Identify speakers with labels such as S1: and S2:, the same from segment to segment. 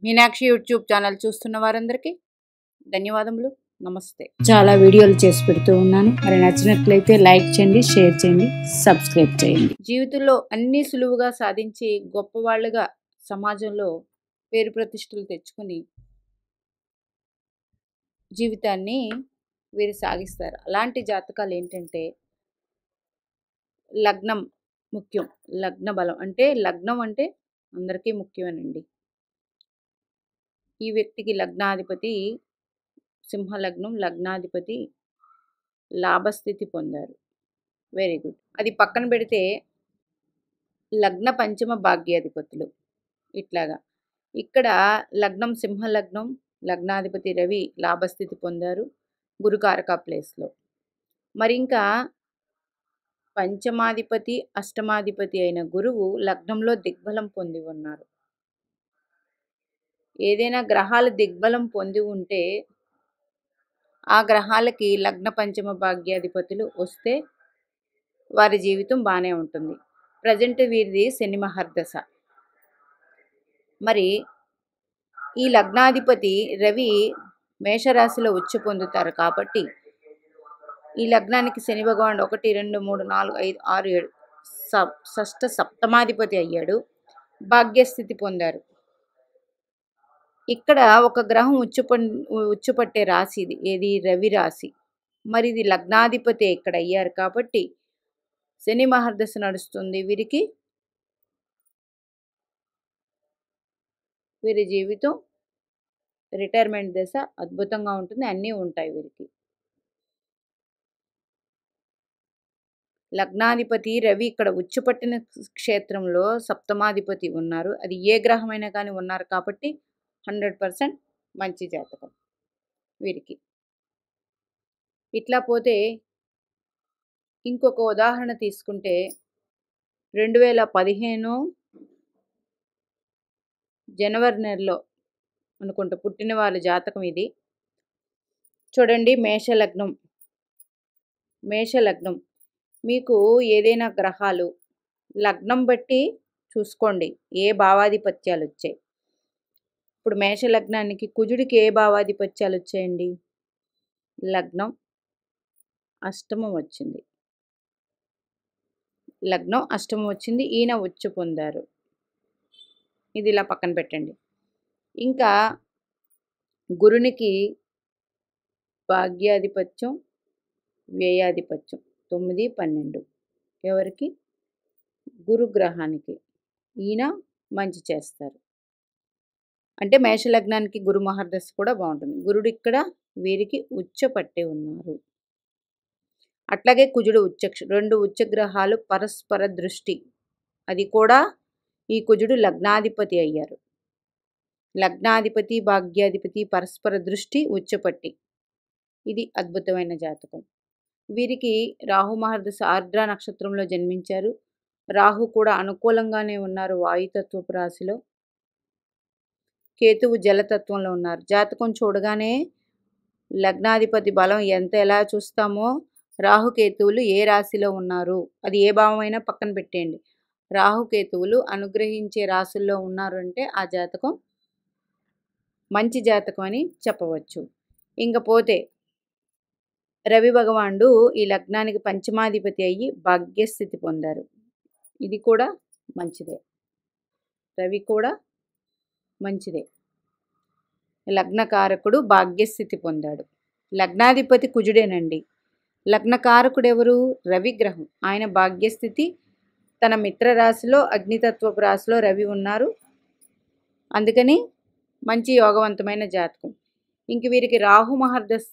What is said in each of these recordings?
S1: Meenakshi YouTube channel చూస్తున్న వారందరికీ ధన్యవాదములు. నమస్తే. చాలా వీడియోలు చేసి పెడుతూ ఉన్నాను. మరి నచ్చినట్లయితే లైక్ చేయండి, షేర్ చేయండి, సబ్స్క్రైబ్ చేయండి. జీవితంలో అన్నీ సులువుగా సాధించి గొప్పవాళ్ళుగా సమాజంలో పేరు ప్రతిష్టలు తెచ్చుకుని జీవితాన్ని వీరు సాగిస్తారు. అలాంటి జాతకాలు ఏంటంటే లగ్నం ముఖ్యం. లగ్న బలం అంటే లగ్నం అంటే అందరికీ ముఖ్యమేనండి. ఈ వ్యక్తికి లగ్నాధిపతి సింహలగ్నం, లగ్నాధిపతి లాభస్థితి పొందారు. Very good. అది పక్కన పెడితే లగ్న పంచమ భాగ్యాధిపతులు ఇట్లాగా. ఇక్కడ లగ్నం సింహలగ్నం, లగ్నాధిపతి రవి లాభస్థితి పొందారు గురుకారక ప్లేస్లో. మరి ఇంకా పంచమాధిపతి అష్టమాధిపతి అయిన గురువు లగ్నంలో దిగ్బలం పొంది ఉన్నారు. ఏదైనా గ్రహాలు దిగ్బలం పొంది ఉంటే ఆ గ్రహాలకి లగ్న పంచమ భాగ్యాధిపతులు వస్తే వారి జీవితం బాగానే ఉంటుంది. ప్రజెంట్ వీరిది శని మహర్దశ. మరి ఈ లగ్నాధిపతి రవి మేషరాశిలో ఉచ్చు పొందుతారు కాబట్టి ఈ లగ్నానికి శని భగవానుడు 1, 2, 3, 4, 5, 6, 7 షష్ఠ సప్తమాధిపతి అయ్యాడు. భాగ్యస్థితి పొందారు. ఇక్కడ ఒక గ్రహం ఉచ్చుపట్టే రాశి ఇది. ఏది? రవి రాశి. మరి ఇది లగ్నాధిపతి ఇక్కడ అయ్యారు కాబట్టి శని మహర్దశ నడుస్తుంది వీరికి. వీరి జీవితం రిటైర్మెంట్ దశ అద్భుతంగా ఉంటుంది. అన్నీ ఉంటాయి వీరికి. లగ్నాధిపతి రవి ఇక్కడ ఉచ్చుపట్టిన క్షేత్రంలో సప్తమాధిపతి ఉన్నారు. అది ఏ గ్రహమైనా కానీ ఉన్నారు కాబట్టి 100% మంచి జాతకం వీరికి. ఇట్లా పోతే ఇంకొక ఉదాహరణ తీసుకుంటే 2015 జనవరి నెలలో అనుకుంటా పుట్టిన వాళ్ళ జాతకం ఇది. చూడండి, మేషలగ్నం. మీకు ఏదైనా గ్రహాలు లగ్నం బట్టి చూసుకోండి ఏ భావాధిపత్యాలు వచ్చాయి. ఇప్పుడు మేషలగ్నానికి కుజుడికి ఏ భావాధిపత్యాలు వచ్చాయండి? లగ్నం అష్టమం వచ్చింది. లగ్నం అష్టమం వచ్చింది. ఈయన ఉచ్చు పొందారు. ఇది ఇలా పక్కన పెట్టండి. ఇంకా గురునికి భాగ్యాధిపత్యం, వ్యయాధిపత్యం 9, 12 ఎవరికి? గురుగ్రహానికి. ఈయన మంచి చేస్తారు. అంటే మేషలగ్నానికి గురు మహర్దశ కూడా బాగుంటుంది. గురుడు ఇక్కడ వీరికి ఉచ్చ పట్టి ఉన్నారు. అట్లాగే కుజుడు రెండు ఉచ్చగ్రహాలు పరస్పర దృష్టి. అది కూడా ఈ కుజుడు లగ్నాధిపతి అయ్యారు. లగ్నాధిపతి భాగ్యాధిపతి పరస్పర దృష్టి ఉచ్చపట్టి. ఇది అద్భుతమైన జాతకం. వీరికి రాహు మహర్దశ ఆర్ద్ర నక్షత్రంలో జన్మించారు. రాహు కూడా అనుకూలంగానే ఉన్నారు వాయుతత్వపు రాశిలో. కేతువు జలతత్వంలో ఉన్నారు. జాతకం చూడగానే లగ్నాధిపతి బలం ఎలా చూస్తామో రాహుకేతువులు ఏ రాశిలో ఉన్నారు, అది ఏ భావమైనా పక్కన పెట్టేయండి. రాహుకేతువులు అనుగ్రహించే రాశుల్లో ఉన్నారు అంటే ఆ జాతకం మంచి జాతకం అని చెప్పవచ్చు. ఇంకపోతే రవి భగవానుడు ఈ లగ్నానికి పంచమాధిపతి అయ్యి భాగ్యస్థితి పొందారు. ఇది కూడా మంచిదే. రవి కూడా మంచిదే. లగ్నకారకుడు భాగ్యస్థితి పొందాడు. లగ్నాధిపతి కుజుడేనండి. లగ్నకారకుడు ఎవరు? రవిగ్రహం. ఆయన భాగ్యస్థితి. తన మిత్రరాశిలో అగ్నితత్వపు రాశిలో రవి ఉన్నారు. అందుకని మంచి యోగవంతమైన జాతకం. ఇంక వీరికి రాహు మహర్దశ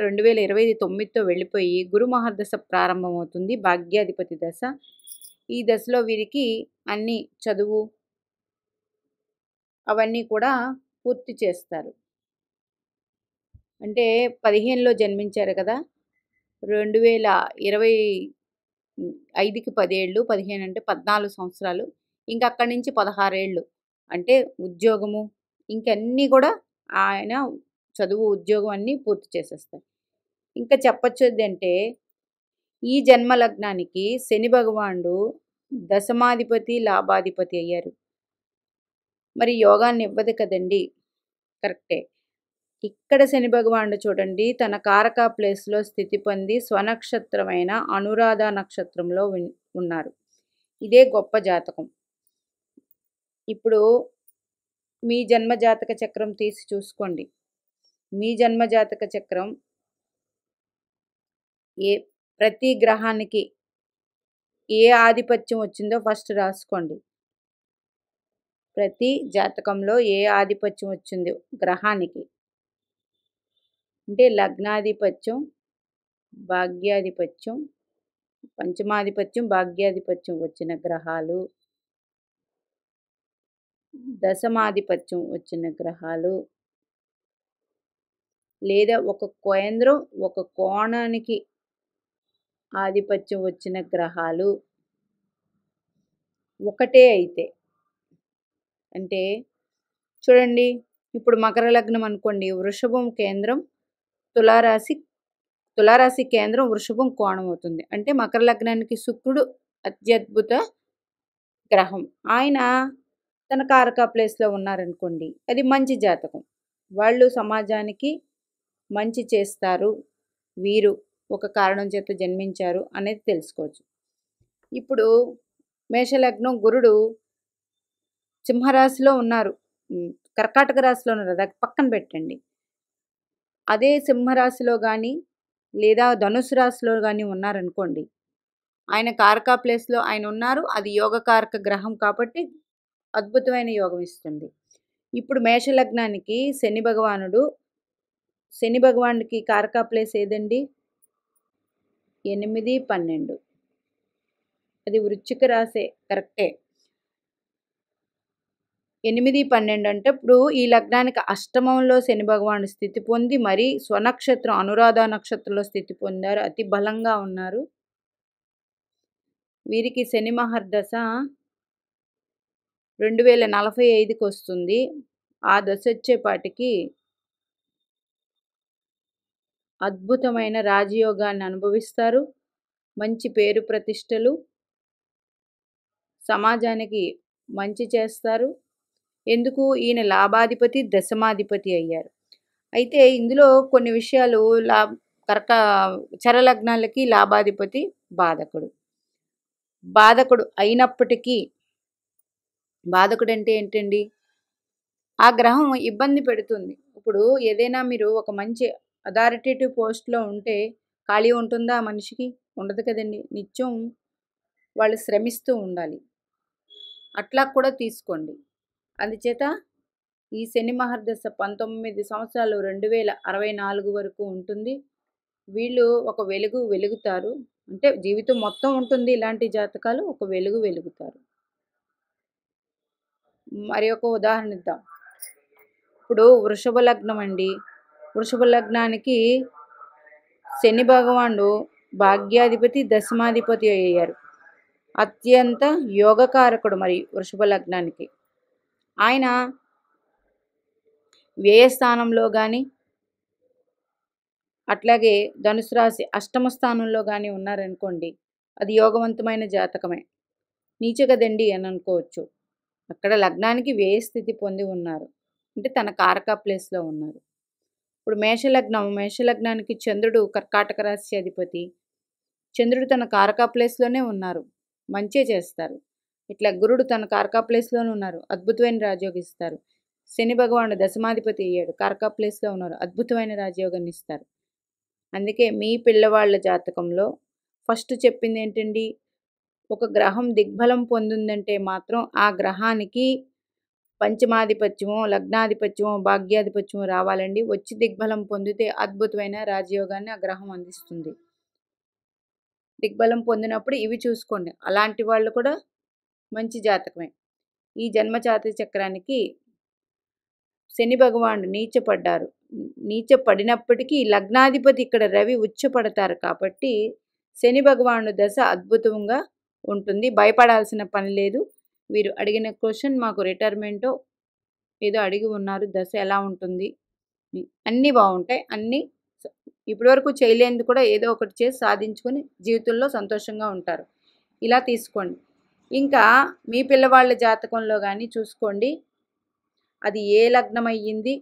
S1: 2029తో వెళ్ళిపోయి గురు మహర్దశ ప్రారంభమవుతుంది, భాగ్యాధిపతి దశ. ఈ దశలో వీరికి అన్ని చదువు అవన్నీ కూడా పూర్తి చేస్తారు. అంటే 15లో జన్మించారు కదా, 2025కి 10 ఏళ్ళు, 15 అంటే 14 సంవత్సరాలు. ఇంకా అక్కడి నుంచి 16 ఏళ్ళు అంటే ఉద్యోగము ఇంకన్నీ కూడా ఆయన చదువు ఉద్యోగం అన్నీ పూర్తి చేసేస్తారు. ఇంకా చెప్పొచ్చేది అంటే ఈ జన్మ లగ్నానికి శని భగవానుడు దశమాధిపతి లాభాధిపతి అయ్యారు. మరి యోగాన్ని ఇవ్వదు కదండి. కరెక్టే. ఇక్కడ శని భగవానుడు చూడండి తన కారక ప్లేస్‌లో స్థితి పొంది స్వనక్షత్రమైన అనురాధ నక్షత్రంలో ఉన్నారు. ఇదే గొప్ప జాతకం. ఇప్పుడు మీ జన్మ జాతక చక్రం తీసి చూసుకోండి. మీ జన్మ జాతక చక్రం ప్రతి గ్రహానికి ఏ ఆధిపత్యం వచ్చిందో ఫస్ట్ రాసుకోండి. ప్రతి జాతకంలో ఏ ఆధిపత్యం వచ్చిందో గ్రహానికి అంటే లగ్నాధిపత్యం, భాగ్యాధిపత్యం, పంచమాధిపత్యం, భాగ్యాధిపత్యం వచ్చిన గ్రహాలు, దశమాధిపత్యం వచ్చిన గ్రహాలు, లేదా ఒక కేంద్రం ఒక కోణానికి ఆధిపత్యం వచ్చిన గ్రహాలు ఒకటే అయితే అంటే చూడండి, ఇప్పుడు మకర లగ్నం అనుకోండి, వృషభం కేంద్రం తులారాశి కేంద్రం వృషభం కోణం అవుతుంది. అంటే మకర లగ్నానికి శుక్రుడు అత్యద్భుత గ్రహం. ఆయన తన కారక ప్లేస్లో ఉన్నారనుకోండి, అది మంచి జాతకం. వాళ్ళు సమాజానికి మంచి చేస్తారు, వీరు ఒక కారణం చేత జన్మించారు అనేది తెలుసుకోవచ్చు. ఇప్పుడు మేషలగ్నం గురుడు సింహరాశిలో ఉన్నారు, కర్కాటక రాశిలో ఉన్నారు, అది పక్కన పెట్టండి. అదే సింహరాశిలో కానీ లేదా ధనుసు రాశిలో కానీ ఉన్నారనుకోండి, ఆయన కారక ప్లేస్లో ఆయన ఉన్నారు, అది యోగకారక గ్రహం కాబట్టి అద్భుతమైన యోగం ఇస్తుంది. ఇప్పుడు మేషలగ్నానికి శని భగవానుడికి కారక ప్లేస్ ఏదండి? 8, 12. అది వృశ్చిక రాశే, కరెక్టే. 8, 12 అంటే ఇప్పుడు ఈ లగ్నానికి అష్టమంలో శని భగవానుడు స్థితి పొంది మరి స్వనక్షత్రం అనురాధ నక్షత్రంలో స్థితి పొందారు, అతి బలంగా ఉన్నారు. వీరికి శని మహర్దశ 2045కి వస్తుంది. ఆ దశ వచ్చేపాటికి అద్భుతమైన రాజయోగాన్ని అనుభవిస్తారు, మంచి పేరు ప్రతిష్టలు, సమాజానికి మంచి చేస్తారు. ఎందుకు? ఈయన లాభాధిపతి, దశమాధిపతి అయ్యారు. అయితే ఇందులో కొన్ని విషయాలు చరలగ్నాలకి లాభాధిపతి బాధకుడు అయినప్పటికీ, బాధకుడు అంటే ఏంటండి? ఆ గ్రహం ఇబ్బంది పెడుతుంది. ఇప్పుడు ఏదైనా మీరు ఒక మంచి అథారిటేటివ్ పోస్ట్లో ఉంటే ఖాళీ ఉంటుందా మనిషికి? ఉండదు కదండి. నిత్యం వాళ్ళు శ్రమిస్తూ ఉండాలి. అట్లా కూడా తీసుకోండి. అందుచేత ఈ శని మహర్దశ 19 సంవత్సరాలు 2064 వరకు ఉంటుంది. వీళ్ళు ఒక వెలుగుతారు. అంటే జీవితం మొత్తం ఉంటుంది ఇలాంటి జాతకాలు, ఒక వెలుగుతారు. మరి ఒక ఉదాహరణ ఇద్దాం. ఇప్పుడు వృషభ లగ్నం అండి, వృషభ లగ్నానికి శని భగవానుడు భాగ్యాధిపతి, దశమాధిపతి అయ్యారు. అత్యంత యోగకారకుడు మరి వృషభ లగ్నానికి. ఆయన వ్యయస్థానంలో కానీ అట్లాగే ధనుసు రాశి అష్టమ స్థానంలో కానీ ఉన్నారనుకోండి, అది యోగవంతమైన జాతకమే. నీచ కదండి అని అనుకోవచ్చు. అక్కడ లగ్నానికి వ్యయస్థితి పొంది ఉన్నారు, అంటే తన కారక ప్లేస్లో ఉన్నారు. ఇప్పుడు మేషలగ్నానికి చంద్రుడు కర్కాటక రాశి అధిపతి. చంద్రుడు తన కారక ప్లేస్లోనే ఉన్నారు, మంచే చేస్తారు. ఇట్లా గురుడు తన కారక ప్లేస్లోనే ఉన్నారు, అద్భుతమైన రాజయోగం ఇస్తారు. శని భగవానుడు దశమాధిపతి అయ్యాడు, కారక ప్లేస్లో ఉన్నారు, అద్భుతమైన రాజయోగాన్ని ఇస్తారు. అందుకే మీ పిల్లవాళ్ళ జాతకంలో ఫస్ట్ చెప్పింది ఏంటండి? ఒక గ్రహం దిగ్బలం పొందిందంటే మాత్రం ఆ గ్రహానికి పంచమాధిపత్యమో, లగ్నాధిపత్యమో, భాగ్యాధిపత్యమో రావాలండి. వచ్చి దిగ్బలం పొందితే అద్భుతమైన రాజయోగాన్ని ఆ గ్రహం అందిస్తుంది. దిగ్బలం పొందినప్పుడు ఇవి చూసుకోండి. అలాంటి వాళ్ళు కూడా మంచి జాతకమే. ఈ జన్మజాతక చక్రానికి శని భగవానుడు నీచపడినప్పటికీ లగ్నాధిపతి ఇక్కడ రవి ఉచ్చపడతారు కాబట్టి శని భగవానుడు దశ అద్భుతంగా ఉంటుంది. భయపడాల్సిన పని లేదు. వీరు అడిగిన క్వశ్చన్ మాకు రిటైర్మెంటో ఏదో అడిగి ఉన్నారు, దశ ఎలా ఉంటుంది, అన్నీ బాగుంటాయి. అన్నీ ఇప్పటివరకు చేయలేనిది కూడా ఏదో ఒకటి చేసి సాధించుకొని జీవితంలో సంతోషంగా ఉంటారు. ఇలా తీసుకోండి. ఇంకా మీ పిల్లవాళ్ళ జాతకంలో కానీ చూసుకోండి. అది ఏ లగ్నం అయ్యింది.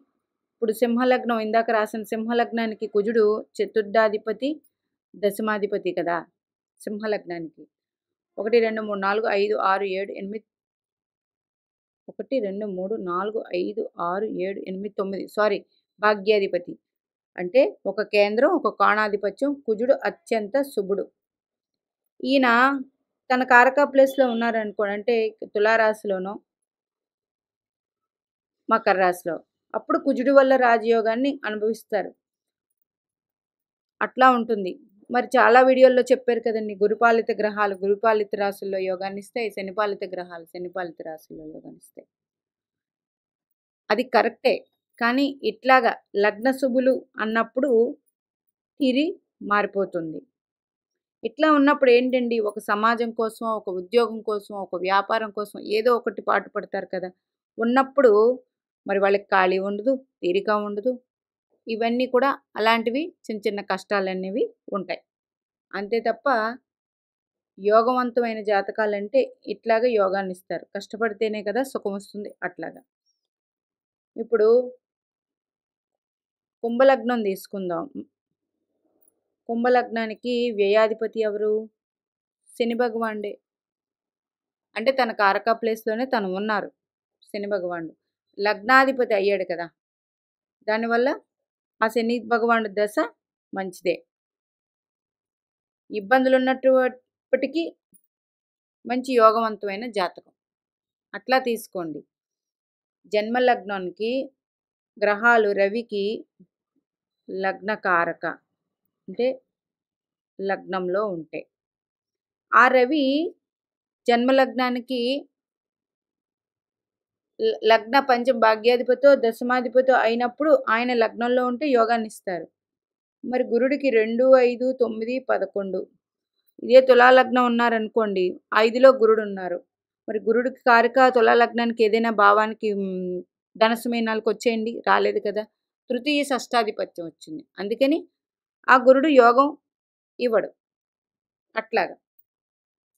S1: ఇప్పుడు సింహలగ్నం ఇందాక రాసిన సింహలగ్నానికి కుజుడు చతుర్థాధిపతి దశమాధిపతి కదా సింహలగ్నానికి. 1 2 3 4 5 6 7 8 1 2 3 4 5 6 7 8 9 సారీ భాగ్యాధిపతి. అంటే ఒక కేంద్రం ఒక కోణాధిపత్యం. కుజుడు అత్యంత శుభుడు. ఈయన తన కారక ప్లేస్లో ఉన్నారనుకోండి, అంటే తులారాశిలోనో మకర రాశిలో, అప్పుడు కుజుడు వల్ల రాజయోగాన్ని అనుభవిస్తారు. అట్లా ఉంటుంది. మరి చాలా వీడియోల్లో చెప్పారు కదండి, గురుపాలిత గ్రహాలు గురుపాలిత రాశుల్లో యోగాన్ని ఇస్తాయి, శనిపాలిత గ్రహాలు శనిపాలిత రాశుల్లో యోగాన్ని ఇస్తాయి. అది కరెక్టే. కానీ ఇట్లాగా లగ్న శుభులు అన్నప్పుడు తిరి మారిపోతుంది. ఇట్లా ఉన్నప్పుడు ఏంటండి, ఒక సమాజం కోసం, ఒక ఉద్యోగం కోసం, ఒక వ్యాపారం కోసం ఏదో ఒకటి పాటుపడతారు కదా. ఉన్నప్పుడు మరి వాళ్ళకి ఖాళీ ఉండదు, తీరిక ఉండదు. ఇవన్నీ కూడా అలాంటివి చిన్న చిన్న కష్టాలనేవి ఉంటాయి. అంతే తప్ప యోగవంతమైన జాతకాలంటే ఇట్లాగా యోగాన్ని ఇస్తారు. కష్టపడితేనే కదా సుఖం వస్తుంది అట్లాగా. ఇప్పుడు కుంభలగ్నం తీసుకుందాం. కుంభలగ్నానికి వ్యయాధిపతి ఎవరు? శని భగవానుడే. అంటే తన కారక ప్లేస్లోనే తను ఉన్నారు శని భగవానుడు. లగ్నాధిపతి అయ్యాడు కదా, దానివల్ల ఆ శని భగవానుడి దశ మంచిదే. ఇబ్బందులు ఉన్నప్పటికీ మంచి యోగవంతమైన జాతకం. అట్లా తీసుకోండి. జన్మ లగ్నానికి గ్రహాలు రవికి లగ్నకారక, అంటే లగ్నంలో ఉంటే ఆ రవి జన్మలగ్నానికి లగ్న పంచమ భాగ్యాధిపతో దశమాధిపతో అయినప్పుడు ఆయన లగ్నంలో ఉంటే యోగాన్ని ఇస్తారు. మరి గురుడికి 2 5 9 11 ఇదే తులాలగ్నం ఉన్నారనుకోండి, 5లో గురుడు ఉన్నారు. మరి గురుడికి కారక తులాలగ్నానికి ఏదైనా భావానికి ధనసు మీనాలకు వచ్చేయండి, రాలేదు కదా. తృతీయ షష్టాధిపత్యం వచ్చింది. అందుకని ఆ గురుడు యోగం ఇవ్వడు. అట్లాగా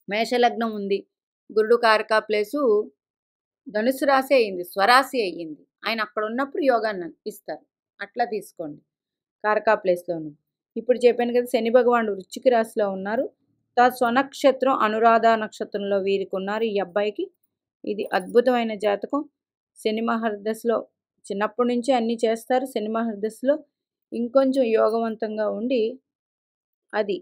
S1: మేషలగ్నం ఉంది, గురుడు కారక ప్లేసు ధనుసు రాశి అయ్యింది, స్వరాశి అయ్యింది. ఆయన అక్కడ ఉన్నప్పుడు యోగాన్ని ఇస్తారు. అట్లా తీసుకోండి కారకా ప్లేస్లోను. ఇప్పుడు చెప్పాను కదా, శని భగవానుడు వృశ్చిక రాశిలో ఉన్నారు. స్వనక్షత్రం అనురాధ నక్షత్రంలో వీరికి ఉన్నారు ఈ అబ్బాయికి. ఇది అద్భుతమైన జాతకం. శని మహర్దశలో చిన్నప్పటి నుంచి అన్నీ చేస్తారు. శని మహర్దశలో ఇంకొంచెం యోగవంతంగా ఉండి అది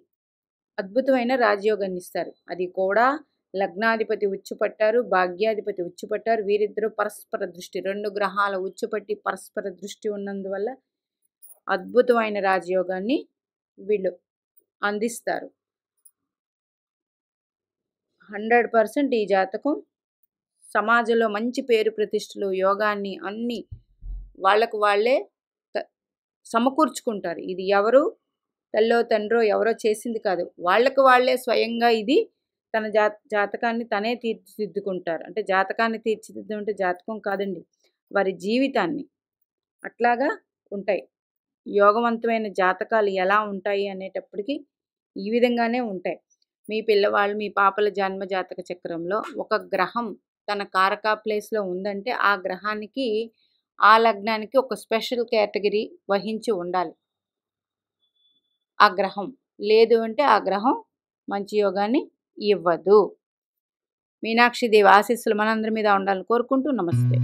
S1: అద్భుతమైన రాజయోగాన్ని ఇస్తారు. అది కూడా లగ్నాధిపతి ఉచ్చుపట్టారు, భాగ్యాధిపతి ఉచ్చుపట్టారు. వీరిద్దరూ పరస్పర దృష్టి, 2 గ్రహాల ఉచ్చుపట్టి పరస్పర దృష్టి ఉన్నందువల్ల అద్భుతమైన రాజయోగాన్ని వీళ్ళు అందిస్తారు. 100% ఈ జాతకం సమాజంలో మంచి పేరు ప్రతిష్టలు, యోగాన్ని అన్నీ వాళ్ళకు వాళ్ళే సమకూర్చుకుంటారు. ఇది ఎవరు తల్లో తండ్రో ఎవరో చేసింది కాదు, వాళ్ళకు వాళ్ళే స్వయంగా ఇది తన జాతకాన్ని తనే తీర్చిదిద్దుకుంటారు. అంటే జాతకాన్ని తీర్చిదిద్దడం అంటే జాతకం కాదండి, వారి జీవితాన్ని. అట్లాగా ఉంటాయి యోగవంతమైన జాతకాలు. ఎలా ఉంటాయి అనేటప్పటికీ ఈ విధంగానే ఉంటాయి. మీ పిల్లవాళ్ళు, మీ పాపల జన్మ జాతక చక్రంలో ఒక గ్రహం తన కారక ప్లేస్లో ఉందంటే ఆ గ్రహానికి, ఆ లగ్నానికి ఒక స్పెషల్ కేటగిరీ వహించి ఉండాలి ఆ గ్రహం. లేదు అంటే ఆ గ్రహం మంచి యోగాన్ని ఇవ్వదు. మీనాక్షి దేవి ఆశీస్సులు మనందరి మీద ఉండాలని కోరుకుంటూ నమస్తే.